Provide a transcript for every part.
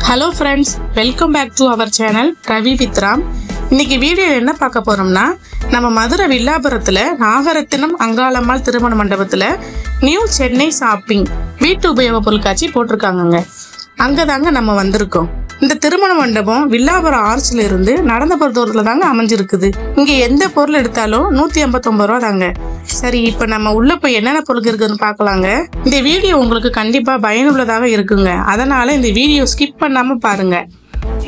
Hello friends, welcome back to our channel Ravi with Ram. இன்னைக்கு video என்ன பார்க்க போறோம்னா நம்ம மதுரை வில்லாபுரத்துல நாகரத்தினம் அங்காளம்மாள் திருமண மண்டபத்துல நியூ சென்னை ஷாப்பிங் வீட்டு உபயோக பொருள் காட்சி போட்டிருக்காங்கங்க. அங்கதாங்க நம்ம வந்திருக்கோம். இந்த திருமண மண்டபம் வில்லாபுரம் ஆர்ச்ல இருந்து நடந்த போற தூரத்துல தாங்க அமைஞ்சிருக்குது. இங்க எந்த பொருள் எடுத்தாலும் 159 ரூபா தாங்க. சரி, இப்ப நம்ம உள்ள போய் என்னென்ன பொருள் இருக்குன்னு பார்க்கலாங்க. இந்த வீடியோ உங்களுக்கு கண்டிப்பா பயனுள்ளதாக இருக்குங்க. அதனால இந்த வீடியோ ஸ்கிப் பண்ணாம பாருங்க.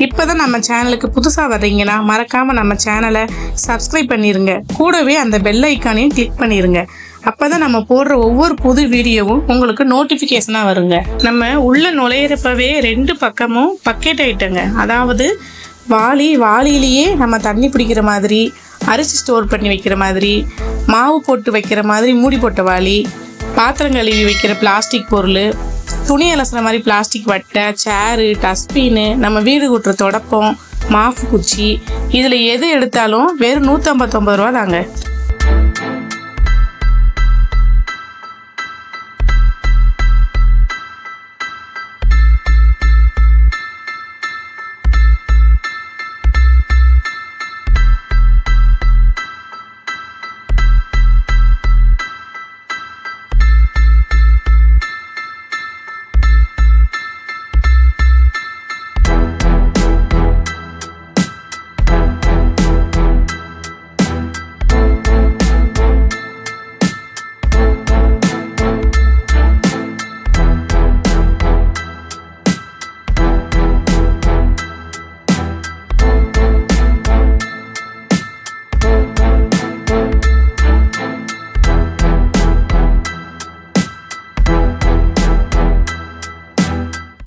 இப்பதான் நம்ம சேனலுக்கு புதுசா வர்றீங்கன்னா மறக்காம நம்ம சேனலை சப்ஸ்கிரைப் பண்ணிருங்க. கூடவே அந்த பெல் ஐக்கானையும் கிளிக் பண்ணிருங்க. அப்பதான் நம்ம போடுற ஒவ்வொரு புது வீடியோவும் உங்களுக்கு நோட்டிபிகேஷனா வருங்க. நம்ம உள்ள நுழையிறப்பவே 2 பக்கமும் பக்கெட் ஐட்டங்க. அதாவது வாளியிலேயே நம்ம தண்ணி பிடிக்கிற மாதிரி, அரிசி ஸ்டோர் பண்ணி வைக்கிற மாதிரி, மாவு போட்டு வைக்கிற மாதிரி மூடி போட்ட வாளி, பாத்திரம் கழுவி வைக்கிற பிளாஸ்டிக் பொருள், துணி அலசுற மாதிரி பிளாஸ்டிக் வட்டை, சேரு, டஸ்ட்பின்னு, நம்ம வீடு கூட்டுற தொடப்பம், மாஃபு குச்சி, இதில் எது எடுத்தாலும் வெறும் 159 ரூபா தாங்க.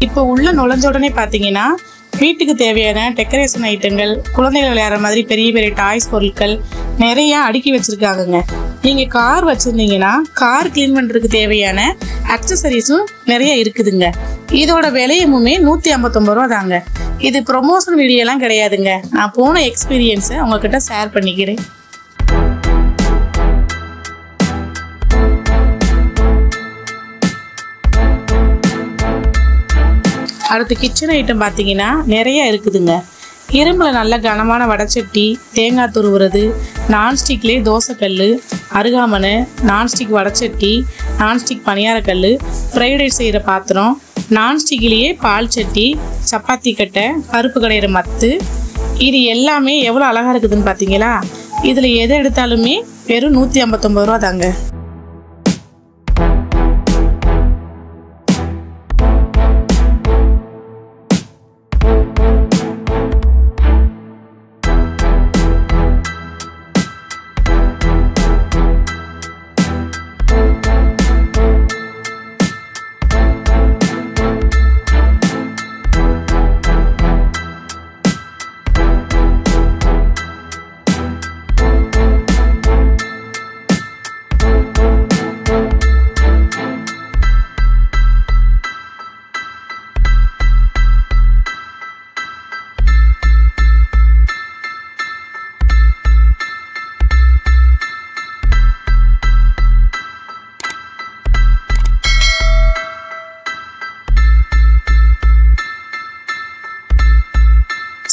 இப்போ உள்ள நுழைஞ்ச உடனே பார்த்தீங்கன்னா வீட்டுக்கு தேவையான டெக்கரேஷன் ஐட்டங்கள், குழந்தைகள் விளையாடுற மாதிரி பெரிய பெரிய டாய்ஸ் பொருட்கள் நிறைய அடுக்கி வச்சிருக்காங்கங்க. நீங்க கார் வச்சிருந்தீங்கன்னா கார் கிளீன் பண்றதுக்கு தேவையான அக்சசரிஸும் நிறைய இருக்குதுங்க. இதோட விலையுமே 159 ரூபா தாங்க. இது ப்ரொமோஷன் வீடியோ எல்லாம் கிடையாதுங்க. நான் போன எக்ஸ்பீரியன்ஸை உங்ககிட்ட ஷேர் பண்ணிக்கிறேன். அடுத்து கிச்சன் ஐட்டம் பார்த்தீங்கன்னா நிறைய இருக்குதுங்க. இரும்புல நல்ல கனமான வடைச்சட்டி, தேங்காய் துருவுறது, நான்ஸ்டிக்லேயே தோசைக்கல், அருகாமனை, நான்ஸ்டிக் வடைச்சட்டி, நான்ஸ்டிக் பணியாரக்கல், ஃப்ரைட் ரைஸ் செய்கிற பாத்திரம், நான்ஸ்டிக்லேயே பால் சட்டி, சப்பாத்தி கட்டை, பருப்பு கடையிற மத்து, இது எல்லாமே எவ்வளோ அழகாக இருக்குதுன்னு பார்த்தீங்களா? இதில் எதை எடுத்தாலுமே வெறும் 159 ரூபா தாங்க.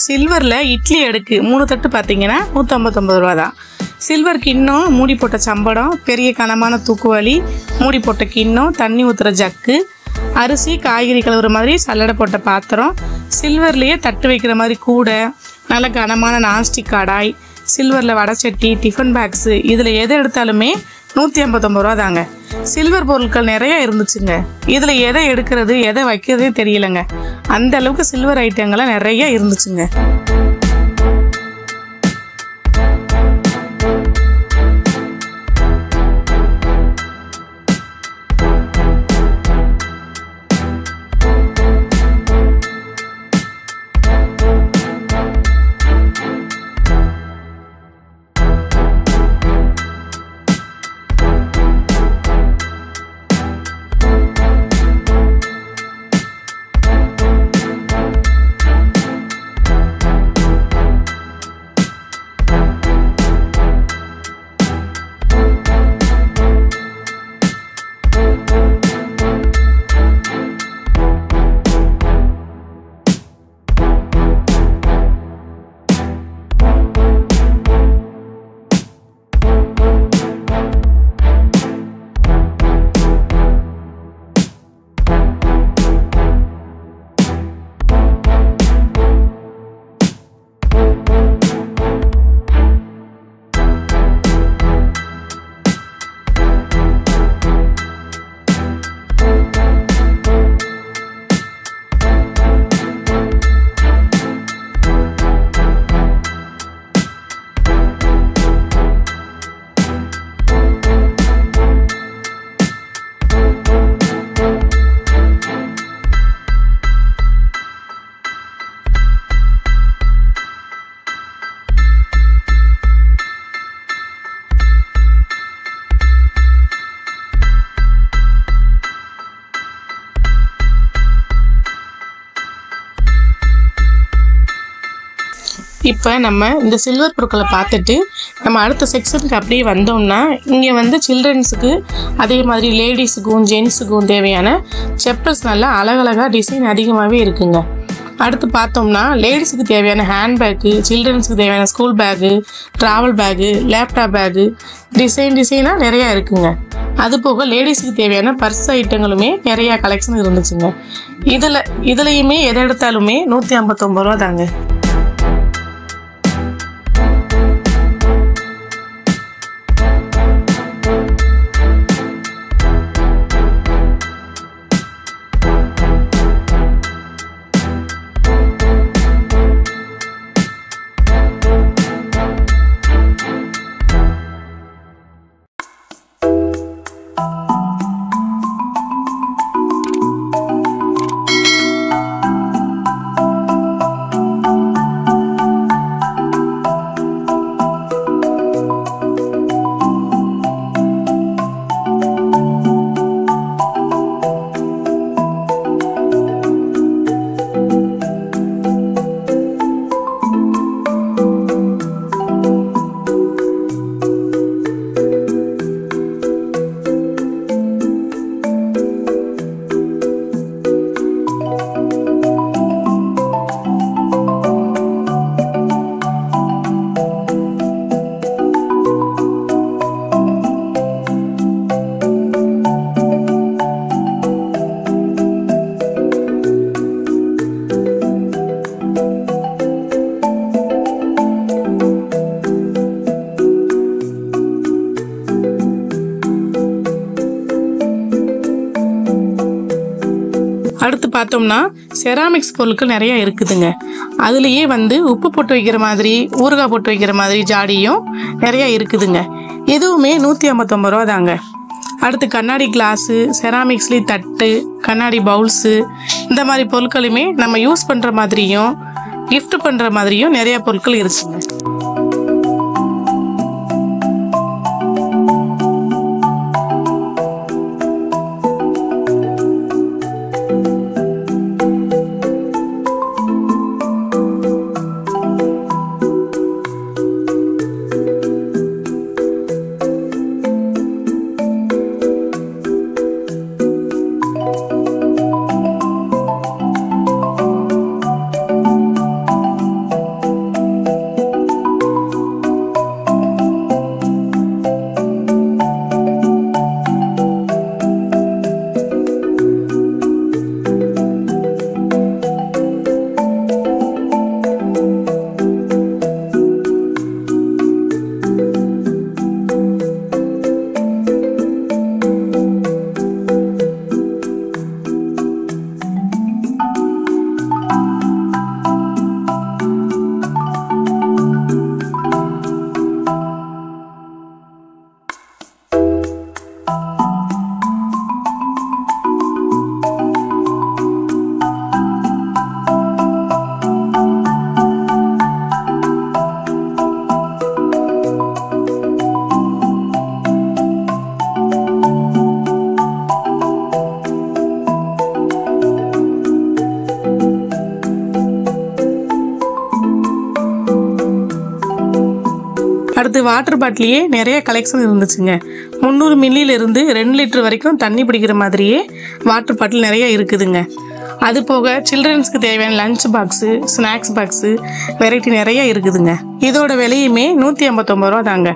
சில்வரில் இட்லி அடுக்கு 3 தட்டு பார்த்தீங்கன்னா 159 ரூபா தான். சில்வர் கிண்ணம், மூடி போட்ட சம்படம், பெரிய கனமான தூக்குவாளி, மூடி போட்ட கிண்ணம், தண்ணி ஊற்றுற ஜக்கு, அரிசி காய்கறி கழுவுற மாதிரி சல்லடை போட்ட பாத்திரம், சில்வர்லேயே தட்டு வைக்கிற மாதிரி கூடை, நல்ல கனமான நான்ஸ்டிக் கடாய், சில்வரில் வடைச்சட்டி, டிஃபன் பாக்ஸு, இதில் எது எடுத்தாலுமே 159 ரூபா தாங்க. சில்வர் பொருட்கள் நிறைய இருந்துச்சுங்க. இதில் எதை எடுக்கிறது எதை வைக்கிறதே தெரியலங்க. அந்த அளவுக்கு சில்வர் ஐட்டங்கள்லாம் நிறைய இருந்துச்சுங்க. இப்போ நம்ம இந்த சில்வர் பொருட்களை பார்த்துட்டு நம்ம அடுத்த செக்ஷனுக்கு அப்படியே வந்தோம்னா இங்கே வந்து சில்ட்ரன்ஸுக்கு அதே மாதிரி லேடிஸுக்கும் ஜென்ஸுக்கும் தேவையான செப்பல்ஸ் நல்லா அழகழகாக டிசைன் அதிகமாகவே இருக்குங்க. அடுத்து பார்த்தோம்னா லேடிஸுக்கு தேவையான ஹேண்ட்பேக்கு, சில்ட்ரன்ஸுக்கு தேவையான school bag, travel bag, laptop bag டிசைனாக நிறையா இருக்குங்க. அதுபோக லேடிஸுக்கு தேவையான பர்ஸ் ஐட்டங்களுமே நிறையா கலெக்ஷன் இருந்துச்சுங்க. இதுலையுமே எதை எடுத்தாலுமே 159 ரூபா தாங்க. அடுத்து பார்த்தோம்னா செராமிக்ஸ் பொருட்கள் நிறைய இருக்குதுங்க. அதுலேயே வந்து உப்பு போட்டு வைக்கிற மாதிரி, ஊறுகாய் போட்டு வைக்கிற மாதிரி ஜாடியும் நிறைய இருக்குதுங்க. எதுவுமே 159 ரூபா தாங்க. அடுத்து கண்ணாடி கிளாஸு, செராமிக்ஸ்லேயும் தட்டு, கண்ணாடி பவுல்ஸு இந்த மாதிரி பொருட்களுமே நம்ம யூஸ் பண்ணுற மாதிரியும் கிஃப்ட் பண்ணுற மாதிரியும் நிறைய பொருட்கள் இருக்குங்க. அடுத்து வாட்டர் பாட்டிலேயே நிறைய கலெக்ஷன் இருந்துச்சுங்க. 300 மில்லியிலிருந்து 2 லிட்டர் வரைக்கும் தண்ணி பிடிக்கிற மாதிரியே வாட்டர் பாட்டில் நிறைய இருக்குதுங்க. அது போக சில்ட்ரன்ஸ்க்கு தேவையான lunch box, snacks box variety நிறைய இருக்குதுங்க. இதோட விலையுமே 159 ரூபா தாங்க.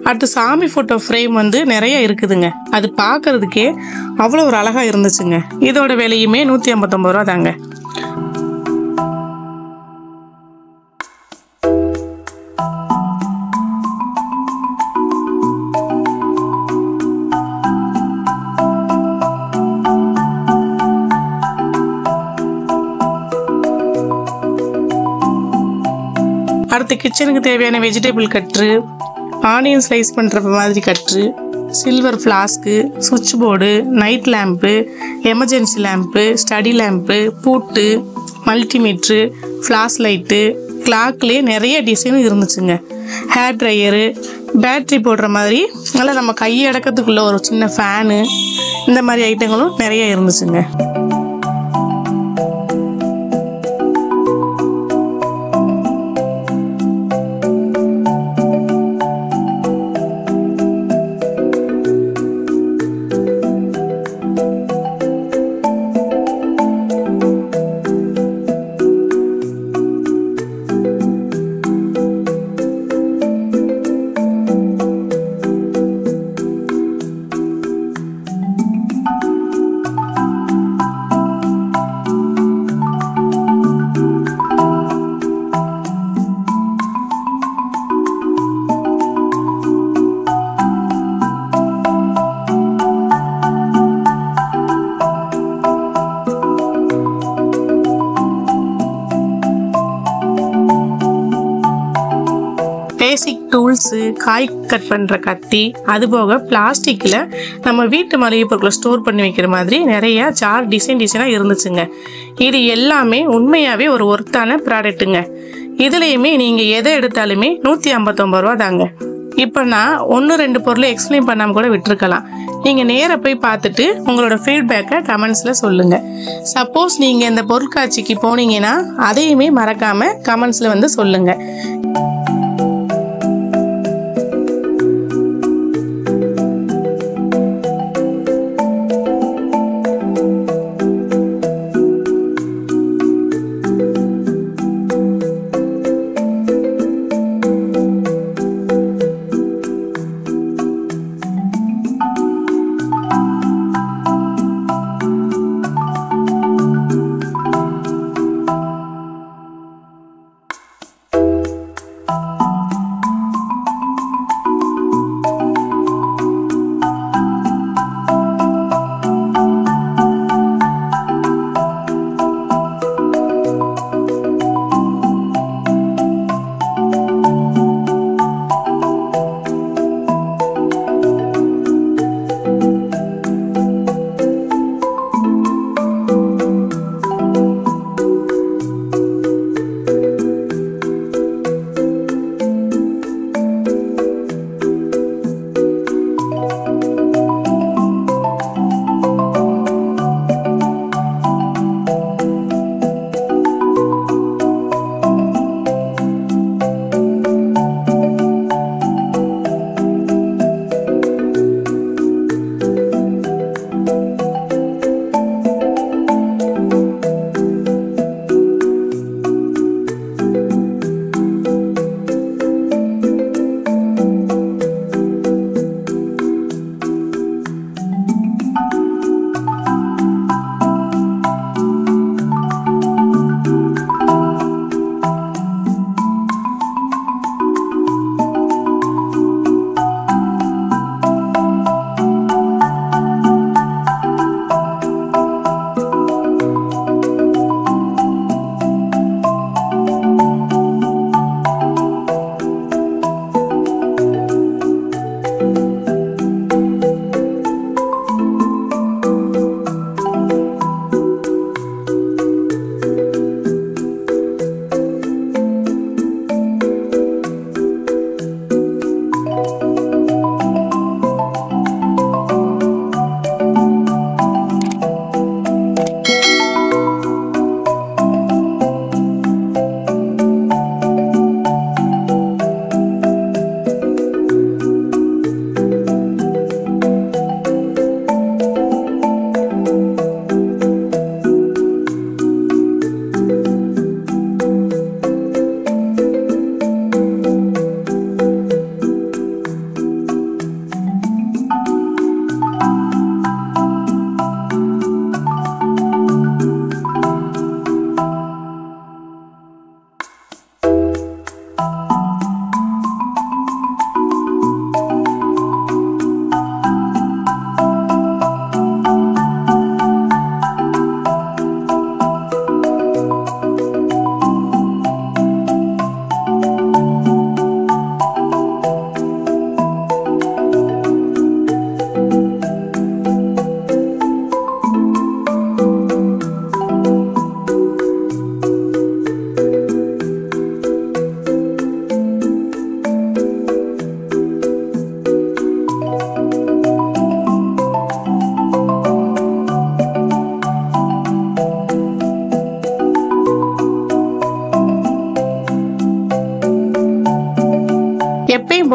அடுத்து சாமி ஃபோட்டோ ஃப்ரேம் வந்து நிறைய இருக்குதுங்க. அது பார்க்கறதுக்கே அவ்வளோ ஒரு அழகாக இருந்துச்சுங்க. இதோட விலையுமே 159 ரூபா தாங்க. அடுத்து கிச்சனுக்கு தேவையான வெஜிடபிள் கட்ரு, ஆனியன் ஸ்லைஸ் பண்ணுற மாதிரி கட்ரு, சில்வர் ஃப்ளாஸ்க்கு, சுவிட்ச் board, night lamp, emergency lamp, study lamp, பூட்டு, மல்டிமீட்ரு, ஃப்ளாஷ் லைட்டு, கிளாக்லேயே நிறைய டிசைனும் இருந்துச்சுங்க. ஹேர் ட்ரையரு, பேட்ரி போடுற மாதிரி நல்லா நம்ம கையடக்கத்துக்குள்ள ஒரு சின்ன ஃபேனு, இந்த மாதிரி ஐட்டங்களும் நிறைய இருந்துச்சுங்க. பேசிக் டூல்ஸு, காய் கட் பண்ணுற கத்தி, அதுபோக பிளாஸ்டிக்கில் நம்ம வீட்டு மளிகை பொருட்களை ஸ்டோர் பண்ணி வைக்கிற மாதிரி நிறையா ஜார் டிசைனாக இருந்துச்சுங்க. இது எல்லாமே உண்மையாகவே ஒரு ஒர்த்தான ப்ராடக்ட்டுங்க. இதுலேயுமே நீங்கள் எதை எடுத்தாலுமே 159 ரூபா தாங்க. இப்போ நான் 1-2 பொருளை எக்ஸ்பிளைன் பண்ணாமல் கூட விட்டுருக்கலாம். நீங்கள் நேராக போய் பார்த்துட்டு உங்களோட ஃபீட்பேக்கை கமெண்ட்ஸில் சொல்லுங்கள். சப்போஸ் நீங்கள் இந்த பொருட்காட்சிக்கு போனீங்கன்னா அதையுமே மறக்காமல் கமெண்ட்ஸில் வந்து சொல்லுங்கள்.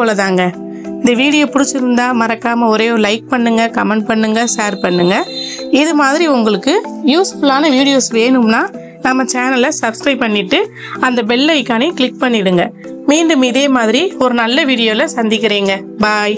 போல தாங்க. இந்த வீடியோ பிடிச்சிருந்தா மறக்காமல் ஒரே ஒரு லைக் பண்ணுங்கள், கமெண்ட் பண்ணுங்கள், ஷேர் பண்ணுங்கள். இது மாதிரி உங்களுக்கு யூஸ்ஃபுல்லான வீடியோஸ் வேணும்னா நம்ம சேனலை சப்ஸ்கிரைப் பண்ணிவிட்டு அந்த பெல் ஐக்கானை கிளிக் பண்ணிவிடுங்க. மீண்டும் இதே மாதிரி ஒரு நல்ல வீடியோவில் சந்திக்கிறேங்க. பாய்.